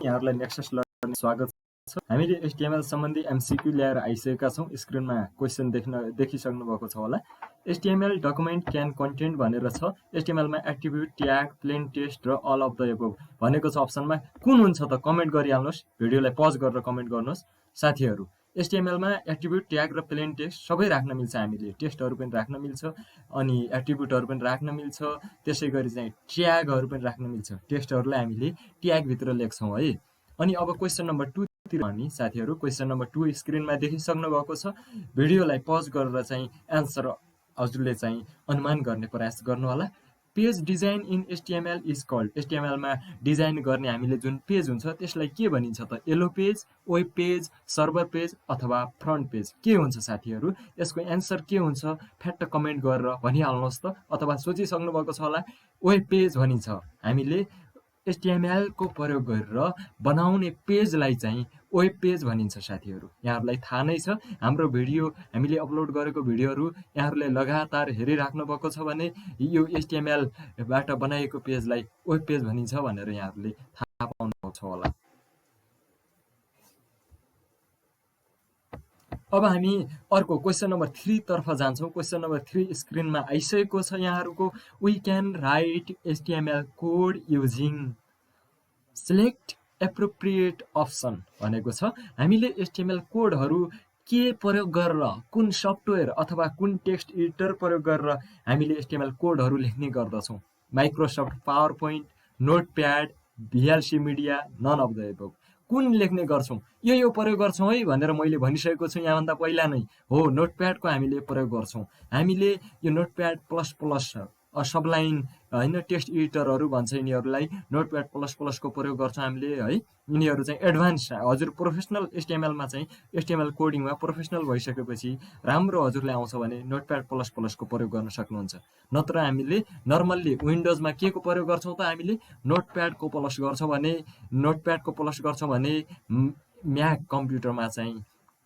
यहाँहरुलाई nexus learning स्वागत छ। हामीले HTML सम्बन्धी MCQ ल्याएर आइसकेका छौं। स्क्रिनमा क्वेशन देखिसक्नु भएको छ होला। HTML डकुमेन्ट क्यान कन्टेन्ट भनेर छ। HTML मा एट्रिब्युट, ट्याग, प्लेन टेक्स्ट र अल अफ द एबोभ भनेको छ। अप्सनमा कुन हुन्छ त कमेन्ट गरिहाल्नुस्। भिडियोलाई पज गरेर कमेन्ट गर्नुस्। साथीहरु, HTML मा एट्रिब्युट, ट्याग र प्लेन टेक्स्ट सबै राख्न मिल्छ। हामीले टेक्स्टहरु पनि राख्न मिल्छ, अनि एट्रिब्युटहरु पनि राख्न मिल्छ, त्यसैगरी चाहिँ ट्यागहरु पनि राख्न मिल्छ। टेक्स्टहरुलाई हामीले ट्याग भित्र लेख्छौं है। अनि अब क्वेशन नम्बर 2 तिर हामी साथीहरु क्वेशन नम्बर 2 स्क्रिनमा देखिसक्नु भएको छ। भिडियोलाई पज गरेर चाहिँ आन्सर हजुरले चाहिँ अनुमान गर्ने प्रयास गर्नु होला। Page design in HTML is called. HTML मा डिजाइन गर्ने हामीले जुन पेज हुन्छ त्यसलाई के भनिन्छ त? Yellow page, web page, server page अथवा फ्रन्ट पेज के हुन्छ साथीहरु? यसको एन्सर के हुन्छ? फ्याट्ट कमेन्ट गरेर भनिहाल्नुहोस् त। अथवा सोचिसक्नु भएको छ होला वेब पेज भनिन्छ। हामीले HTML को प्रयोग गरेर बनाउने पेजलाई चाहिँ वेब पेज भनिन्छ साथीहरु। यहाँहरुलाई थाहा नै छ। हाम्रो भिडियो हामीले अपलोड गरेको भिडियोहरु यहाँहरुले लगातार हेरिराख्नु भएको छ भने यो HTML बाट बनाएको पेजलाई वेब पेज भनिन्छ भनेर यहाँहरुले थाहा पाउनु छ होला। अब हामी अर्को क्वेशन नम्बर 3 तर्फ जान्छौं। क्वेशन नम्बर 3 स्क्रिनमा आइसकेको छ यहाँहरुको। We can write HTML code using select appropriate option भनेको छ। हामीले HTML कोडहरु के प्रयोग गरेर, कुन सफ्टवेयर अथवा कुन टेक्स्ट एडिटर प्रयोग गरेर हामीले HTML कोडहरु लेख्ने गर्दछौं? Microsoft power point, notepad, VLC media, none of the above. कुन लेख्ने गर्छौं? यो प्रयोग गर्छौं है भनेर मैले भनिसकेको छु यहाँ भन्दा पहिला नै। हो, नोटप्याड को हामीले प्रयोग गर्छौं। हामीले यो नोटप्याड प्लस प्लस सबलाइन हैन टेक्स्ट एडिटरहरु भन्छ यिनीहरुलाई। नोटप्याड प्लस प्लस को प्रयोग गर्छौं हामीले है। यिनीहरु चाहिँ एडभान्स हजुर प्रोफेसनल HTML मा चाहिँ HTML कोडिङमा प्रोफेसनल भइसकेपछि राम्रो हजुरले आउँछ भने नोटप्याड प्लस प्लस को प्रयोग गर्न सक्नुहुन्छ। नत्र हामीले नर्मल्ली विन्डोज मा के को प्रयोग गर्छौं त? हामीले नोटप्याड को प्लस गर्छौं भने म्याक कम्प्युटरमा चाहिँ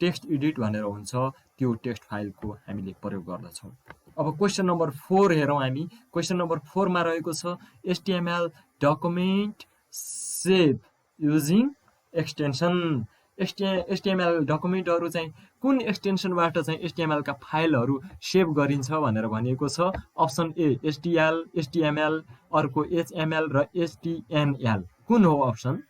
टेक्स्ट एडिट भनेर हुन्छ, त्यो टेक्स्ट फाइल को हामीले प्रयोग गर्दछौं। अब क्वेशन नम्बर 4 हेरौं हामी। क्वेशन नम्बर 4 मा रहेको छ HTML document save using extension. HTML डकुमेन्टहरु चाहिँ कुन एक्सटेन्सनबाट चाहिँ HTML का फाइलहरु सेभ गरिन्छ भनेर भनिएको छ। अप्सन ए STL, HTML, अर्को HML र HTML। कुन हो अप्सन?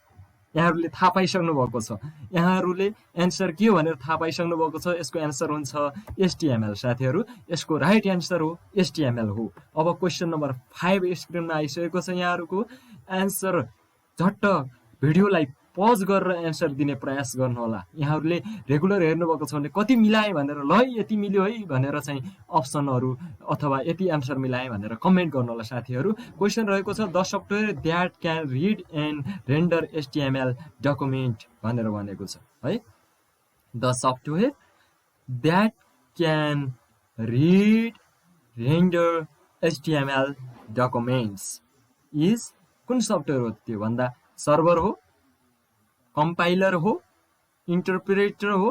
यहाँहरुले थाहा पाइसक्नु भएको छ। यहाँहरुले एन्सर के हो भनेर थाहा पाइसक्नु भएको छ। यसको एन्सर हुन्छ HTML साथीहरु। यसको राइट एन्सर हो HTML हो। अब क्वेशन नम्बर 5 स्क्रिनमा आइसकेको छ यहाँहरुको। एन्सर झट्ट भिडियोलाई पज गरेर एन्सर दिने प्रयास गर्नु होला। यहाँहरुले रेगुलर हेर्नु भएको छ भने कति मिलाए भनेर ल यति मिल्यो है भनेर चाहिँ अप्सनहरु अथवा यति एन्सर मिलाए भनेर कमेन्ट गर्नु होला साथीहरु। क्वेशन रहेको छ the software that can read and render HTML document भनेर भनेको छ है। The software that can read render HTML documents is कुन सफ्टवेयर हो त्यो भन्दा? सर्भर हो, कम्पाइलर हो, इन्टरप्रेटर हो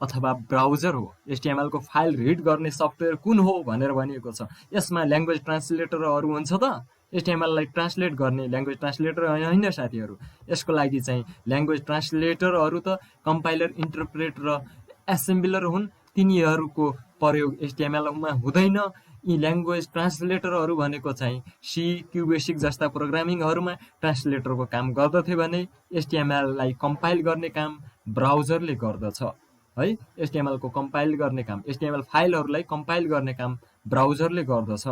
अथवा ब्राउजर हो। HTML को फाइल रिड गर्ने सफ्टवेयर कुन हो भनेर भनिएको छ। यसमा ल्याङ्ग्वेज ट्रान्सलेटरहरु हुन्छ त? HTML लाई ट्रान्सलेट गर्ने ल्याङ्ग्वेज ट्रान्सलेटर हैन साथीहरु। यसको लागि चाहिँ ल्याङ्ग्वेज ट्रान्सलेटरहरु त कम्पाइलर, इन्टरप्रेटर र एसेम्बलर हुन्। तिनीहरुको प्रयोग HTML मा हुँदैन। यी ल्याङ्ग्वेज ट्रान्सलेटरहरु भनेको चाहिँ C, क्युबेसिक जस्ता प्रोग्रामिङहरुमा ट्रान्सलेटरको काम गर्दथे भने HTML लाई कम्पाइल गर्ने काम ब्राउजरले गर्दछ है। HTML को कम्पाइल गर्ने काम, HTML फाइलहरुलाई कम्पाइल गर्ने काम ब्राउजरले गर्दछ।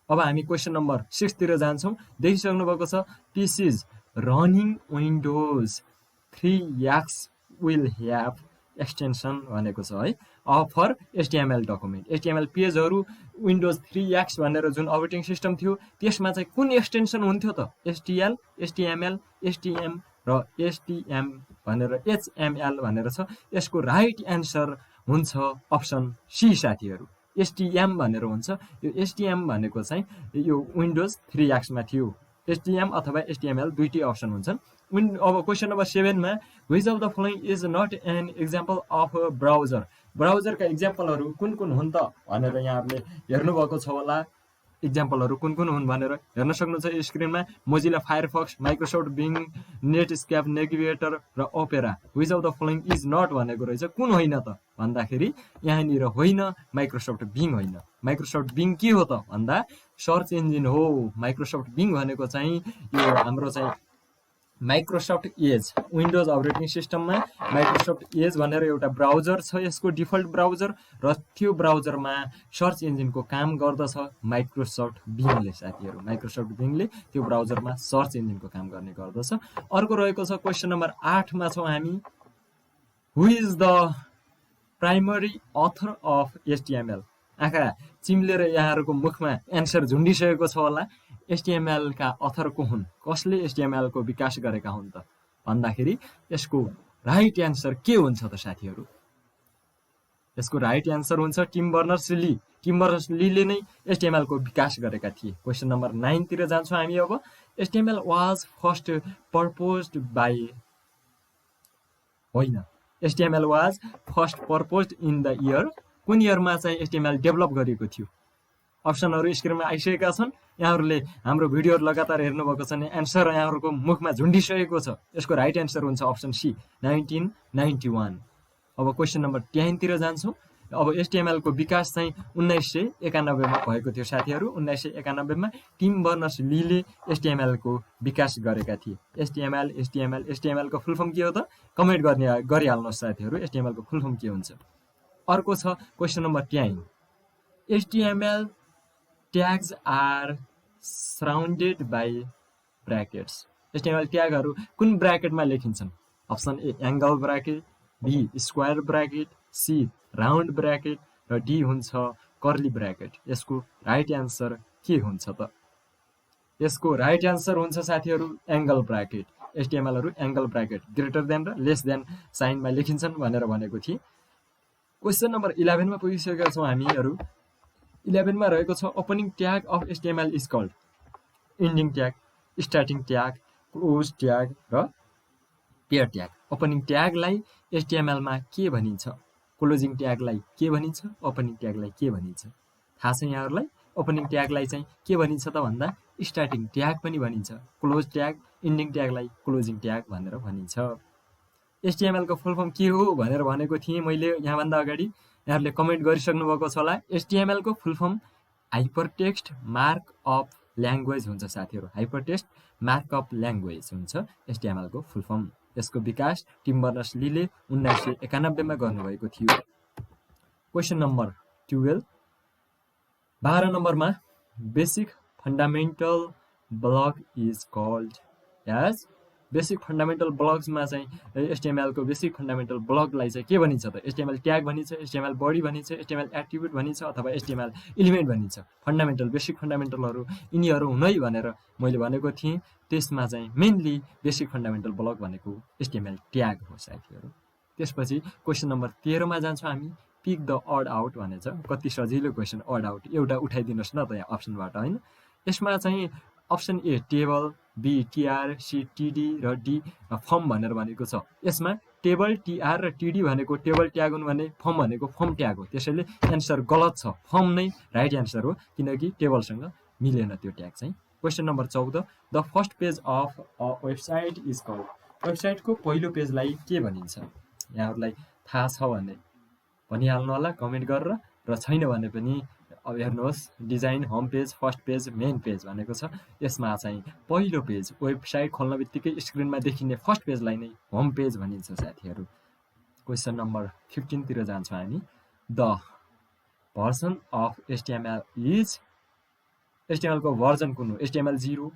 अब हामी क्वेशन नम्बर 6 तिर जान्छौं। देखिसक्नु भएको छ PCs running Windows 3X will have extension भनेको छ है फर HTML डकुमेन्ट। HTML पेजहरु विन्डोज 3X भनेर जुन अपरेटिङ सिस्टम थियो त्यसमा चाहिँ कुन एक्सटेन्सन हुन्थ्यो त? STL, HTML, STM र STM भनेर HML भनेर छ। यसको राइट एन्सर हुन्छ अप्सन C साथीहरु। STM भनेर हुन्छ। यो STM भनेको चाहिँ यो विन्डोज 3X मा थियो। HTM अथवा HTML दुईटै अप्सन हुन्छन्। अब क्वेशन नम्बर 7 मा which of the following is not an example of a browser. Browser का एक्जाम्पलहरु कुन कुन हुन् त भनेर यहाँहरुले हेर्नु भएको छ होला। इक्जाम्पलहरू कुन कुन हुन् भनेर हेर्न सक्नुहुन्छ यो स्क्रिनमा। Mozilla Firefox, Microsoft Bing, Netscape Navigator र Opera. Which of the following is not भनेको रहेछ। कुन होइन त भन्दाखेरि यहाँनिर होइन, माइक्रोसफ्ट बिङ होइन। माइक्रोसफ्ट बिङ के हो त भन्दा सर्च इन्जिन हो। माइक्रोसफ्ट बिङ भनेको चाहिँ यो हाम्रो चाहिँ माइक्रोसफ्ट एज, विन्डोज अपरेटिङ सिस्टममा माइक्रोसफ्ट एज भनेर एउटा ब्राउजर छ, यसको डिफल्ट ब्राउजर, र त्यो ब्राउजरमा सर्च इन्जिनको काम गर्दछ माइक्रोसफ्ट बिङले साथीहरू। माइक्रोसफ्ट बिङले त्यो ब्राउजरमा सर्च इन्जिनको काम गर्ने गर्दछ। अर्को रहेको छ क्वेसन नम्बर 8 मा छौँ हामी। Who is the primary author of HTML. आँखा चिम्लेर यहाँहरूको मुखमा एन्सर झुन्डिसकेको छ होला। एचटिएमएल का अथर को हुन्, कसले एचटिएमएल को विकास गरेका हुन् त भन्दाखेरि यसको राइट एन्सर के हुन्छ त साथीहरू? यसको राइट एन्सर हुन्छ Tim Berners Lee. Tim Berners लीले नै एचटिएमएल को विकास गरेका थिए। क्वेसन नम्बर 9 तिर जान्छौँ हामी अब। HTML was first proposed by, होइन, HTML was first proposed in the year, कुन इयरमा चाहिँ एचटिएमएल डेभलप गरिएको थियो? अप्सनहरू स्क्रिनमा आइसकेका छन्। यहाँहरूले हाम्रो भिडियोहरू लगातार हेर्नुभएको छ भने एन्सर यहाँहरूको मुखमा झुन्डिसकेको छ। यसको राइट एन्सर हुन्छ अप्सन सी, 1991। अब क्वेसन नम्बर 10 तिर जान्छौँ। अब एचटिएमएल को विकास चाहिँ 1991 मा भएको थियो साथीहरू। 1991 मा टिम बर्नर्स लीले एचटिएमएल को विकास गरेका थिए। एचटिएमएल को फुल फर्म के हो त? कमेन्ट गरिहाल्नुहोस् साथीहरू, एचटिएमएल को फुल फर्म के हुन्छ। अर्को छ question number 10। HTML tags are surrounded by brackets. एचटिएमएल ट्यागहरू कुन ब्राकेटमा लेखिन्छन्? Option A angle bracket, B square bracket, C round bracket, र डी हुन्छ कर्ली ब्राकेट। यसको राइट एन्सर के हुन्छ त? यसको राइट एन्सर हुन्छ साथीहरू एङ्गल ब्राकेट। एचटिएमएलहरू एङ्गल ब्राकेट, ग्रेटर देन र लेस देन साइनमा लेखिन्छन् भनेर भनेको थिएँ। क्वेसन नम्बर 11 मा पुगिसकेका छौँ हामीहरू। 11 मा रहेको छ opening tag of HTML is called ending tag, starting tag, close tag र पेयर ट्याग। ओपनिङ ट्यागलाई एचटिएमएलमा के भनिन्छ? क्लोजिङ ट्यागलाई के भनिन्छ? ओपनिङ ट्यागलाई के भनिन्छ? थाहा छ यहाँहरूलाई? ओपनिङ ट्यागलाई चाहिँ के भनिन्छ त भन्दा स्टार्टिङ ट्याग पनि भनिन्छ। क्लोज ट्याग, इन्डिङ ट्यागलाई क्लोजिङ ट्याग भनेर भनिन्छ। एचटिएमएल को फुल फर्म के हो भनेर भनेको थिएँ मैले यहाँभन्दा अगाडि। यहाँहरूले कमेन्ट गरिसक्नु भएको छ होला। एचटिएमएल को full form hypertext markup language हुन्छ साथीहरू। हाइपरटेक्स्ट मार्कअप ल्याङ्ग्वेज हुन्छ एचटिएमएल को फुल फर्म। यसको विकास टिम बर्नर्स लीले 1991 मा गर्नुभएको थियो। Question number 12। 12 नम्बरमा basic fundamental block is called as. Basic fundamental ब्लक्समा चाहिँ एचटिएमएल को बेसिक फन्डामेन्टल ब्लकलाई चाहिँ के भनिन्छ त? एचटिएमएल ट्याग भनिन्छ, एचटिएमएल बडी भनिन्छ, एचटिएमएल एट्रिब्युट भनिन्छ, अथवा एचटिएमएल इलिमेन्ट भनिन्छ। फन्डामेन्टल बेसिक फन्डामेन्टलहरू यिनीहरू हुन् है भनेर मैले भनेको थिएँ। त्यसमा चाहिँ मेनली बेसिक फन्डामेन्टल ब्लक भनेको एचटिएमएल ट्याग हो साथीहरू। त्यसपछि क्वेसन नम्बर 13 मा जान्छौँ हामी। पिक द अड आउट भनेछ। कति सजिलो क्वेसन, अड आउट एउटा उठाइदिनुहोस् न त यहाँ अप्सनबाट, होइन? यसमा चाहिँ option A table, B TR, C TD र डी फर्म भनेर भनेको छ। यसमा टेबल, टिआर र टिडी भनेको टेबल ट्याग हुन् भने फर्म भनेको फर्म ट्याग हो। त्यसैले एन्सर गलत छ। फर्म नै राइट एन्सर हो किनकि टेबलसँग मिलेन त्यो ट्याग चाहिँ। Question number 14। The first page of a website is called. वेबसाइटको पहिलो पेजलाई के भनिन्छ? यहाँहरूलाई थाहा छ भने भनिहाल्नु होला कमेन्ट गरेर, र छैन भने पनि अब हेर्नुहोस् design, home page, first page, main page भनेको छ। यसमा चाहिँ पहिलो पेज, वेबसाइट खोल्न बित्तिकै स्क्रिनमा देखिने फर्स्ट पेजलाई नै होम पेज भनिन्छ साथीहरू। क्वेसन नम्बर 15 तिर जान्छौँ हामी। The version of HTML is. HTML को भर्जन कुन हो? HTML 0,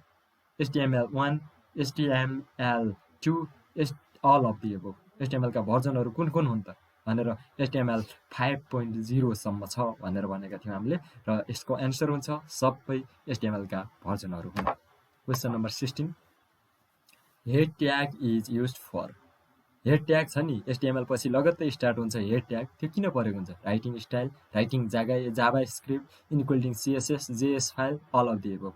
HTML 1, HTML 2, all of the above. HTML का भर्जनहरू कुन कुन हुन् त भनेर एचटिएमएल 5.0 सम्म छ भनेर भनेका थियौँ हामीले, र यसको एन्सर हुन्छ सबै एचटिएमएल का भर्जनहरू हुन्। Question number 16। Head tag is used for. Head tag छ नि एचटिएमएल पछि लगत्तै स्टार्ट हुन्छ हेड ट्याग। त्यो किन परेको हुन्छ? Writing style, writing JavaScript, including CSS, JS file, all of the above.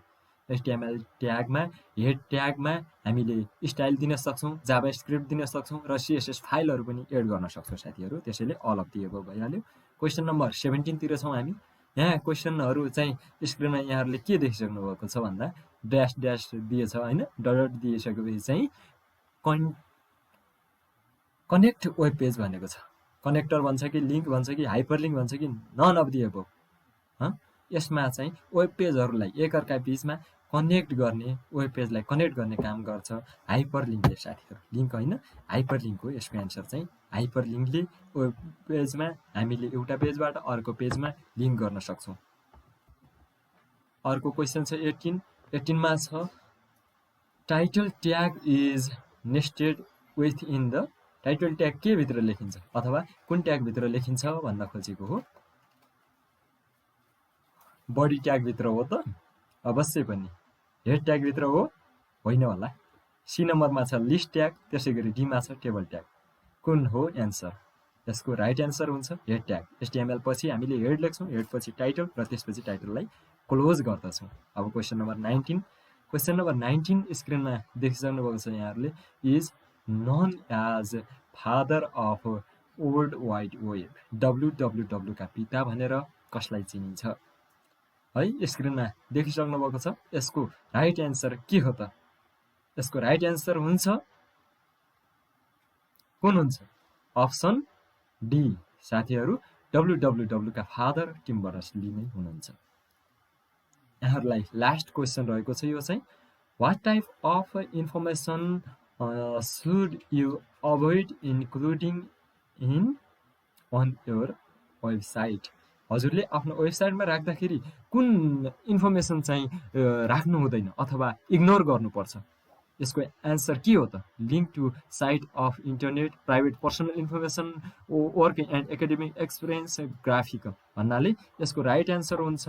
HTML ट्यागमा, हेड ट्यागमा हामीले स्टाइल दिन सक्छौँ, जाभा स्क्रिप्ट दिन सक्छौँ, र सीएसएस फाइलहरू पनि एड गर्न सक्छौँ साथीहरू। त्यसैले अल अफ दि एबोभ भइहाल्यो। क्वेसन नम्बर 17 तिर छौँ हामी। यहाँ क्वेसनहरू चाहिँ स्क्रिनमा यहाँहरूले के देखिसक्नु भएको छ भन्दा ड्यास ड्यास दिएछ होइन, डट दिइसकेपछि चाहिँ कनेक्ट वेब पेज भनेको छ। कनेक्टर भन्छ कि लिङ्क भन्छ कि हाइपरलिङ्क भन्छ कि नन अफ दि एबोभ। यसमा चाहिँ वेब पेजहरूलाई एकअर्का बिचमा कनेक्ट गर्ने, वेब पेजलाई कनेक्ट गर्ने काम गर्छ हाइपरलिङ्कले साथीहरू। लिङ्क होइन, हाइपरलिङ्क हो यसको एन्सर चाहिँ। हाइपरलिङ्कले वेब पेजमा हामीले एउटा पेजबाट अर्को पेजमा लिङ्क गर्न सक्छौँ। अर्को क्वेसन छ 18 छ title tag is nested with in the. Title tag के भित्र लेखिन्छ अथवा कुन ट्याग भित्र लेखिन्छ भन्न खोजेको हो? बडी ट्याग भित्र हो त? अवश्य पनि। हेड ट्याग भित्र हो? होइन होला। सी नम्बरमा छ लिस्ट ट्याग, त्यसै गरी डीमा छ टेबल ट्याग। कुन हो एन्सर? यसको राइट एन्सर हुन्छ हेड ट्याग। HTML पछि हामीले हेड लेख्छौँ, हेड पछि टाइटल र त्यसपछि टाइटललाई क्लोज गर्दछौँ। अब क्वेसन नम्बर 19। क्वेसन नम्बर 19 स्क्रिनमा देखिसक्नु भएको छ यहाँहरूले। Is known as father of world wide web, WWW का पिता भनेर कसलाई चिनिन्छ? है, स्क्रिनमा देखिसक्नु भएको छ। यसको राइट एन्सर के हो त? यसको राइट एन्सर हुन्छ कुन हुन्छ? अप्सन डी साथीहरू, WWW का फादर टिम बर्नर्स-ली नै हुनुहुन्छ। यहाँहरूलाई लास्ट क्वेसन रहेको छ यो चाहिँ, what type of information should you avoid including in on your website? हजुरले आफ्नो वेबसाइटमा राख्दाखेरि कुन इन्फर्मेसन चाहिँ राख्नु हुँदैन अथवा इग्नोर गर्नुपर्छ? यसको एन्सर के हो त? Link to site of internet, private personal information, work and academic experience, graphical भन्नाले यसको राइट एन्सर हुन्छ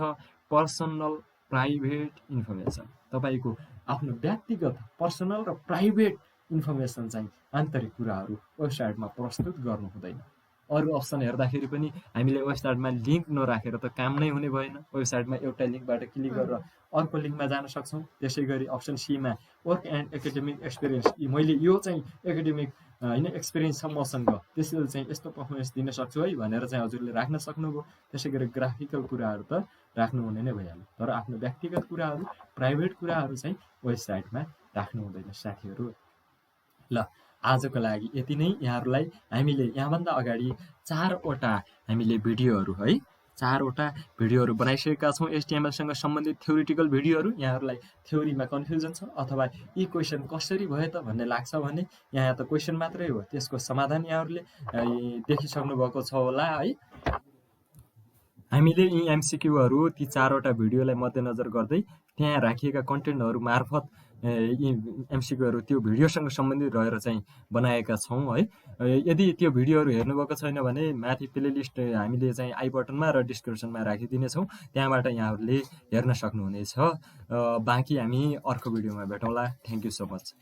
पर्सनल प्राइभेट इन्फर्मेसन। तपाईँको आफ्नो व्यक्तिगत पर्सनल र प्राइभेट इन्फर्मेसन चाहिँ आन्तरिक कुराहरू वेबसाइटमा प्रस्तुत गर्नु हुँदैन। अरू अप्सन हेर्दाखेरि पनि हामीले वेबसाइटमा लिङ्क नराखेर त काम नै हुने भएन। वेबसाइटमा एउटा लिङ्कबाट क्लिक गरेर अर्को लिङ्कमा जान सक्छौँ। त्यसै गरी option Seema work and academic experience, मैले यो चाहिँ एकाडेमिक होइन एक्सपिरियन्स छ मसँग, त्यसले चाहिँ यस्तो पर्फर्मेन्स दिन सक्छु है भनेर चाहिँ हजुरले राख्न सक्नुभयो। त्यसै गरी ग्राफिकल कुराहरू त राख्नु हुने नै भइहाल्यो, तर आफ्नो व्यक्तिगत कुराहरू, प्राइभेट कुराहरू चाहिँ वेबसाइटमा राख्नु हुँदैन साथीहरू। ल, आजको लागि यति नै। यहाँहरूलाई हामीले यहाँभन्दा अगाडि 4वटा हामीले भिडियोहरू है 4वटा भिडियोहरू बनाइसकेका छौँ HTML-सँग सम्बन्धित थ्योरिटिकल भिडियोहरू। यहाँहरूलाई थ्योरीमा कन्फ्युजन छ अथवा यी क्वेसन कसरी भयो त भन्ने लाग्छ भने यहाँ त क्वेसन मात्रै हो, त्यसको समाधान यहाँहरूले देखिसक्नु भएको छ होला है। हामीले यी MCQहरू ती 4वटा भिडियोलाई मध्यनजर गर्दै त्यहाँ राखिएका कन्टेन्टहरू मार्फत यी MCQहरू त्यो भिडियोसँग सम्बन्धित रहेर चाहिँ बनाएका छौँ है। यदि त्यो भिडियोहरू हेर्नुभएको छैन भने माथि प्लेलिस्ट हामीले चाहिँ आई बटनमा र डिस्क्रिप्सनमा राखिदिनेछौँ, त्यहाँबाट यहाँहरूले हेर्न सक्नुहुनेछ। बाँकी हामी अर्को भिडियोमा भेटौँला। Thank you so much.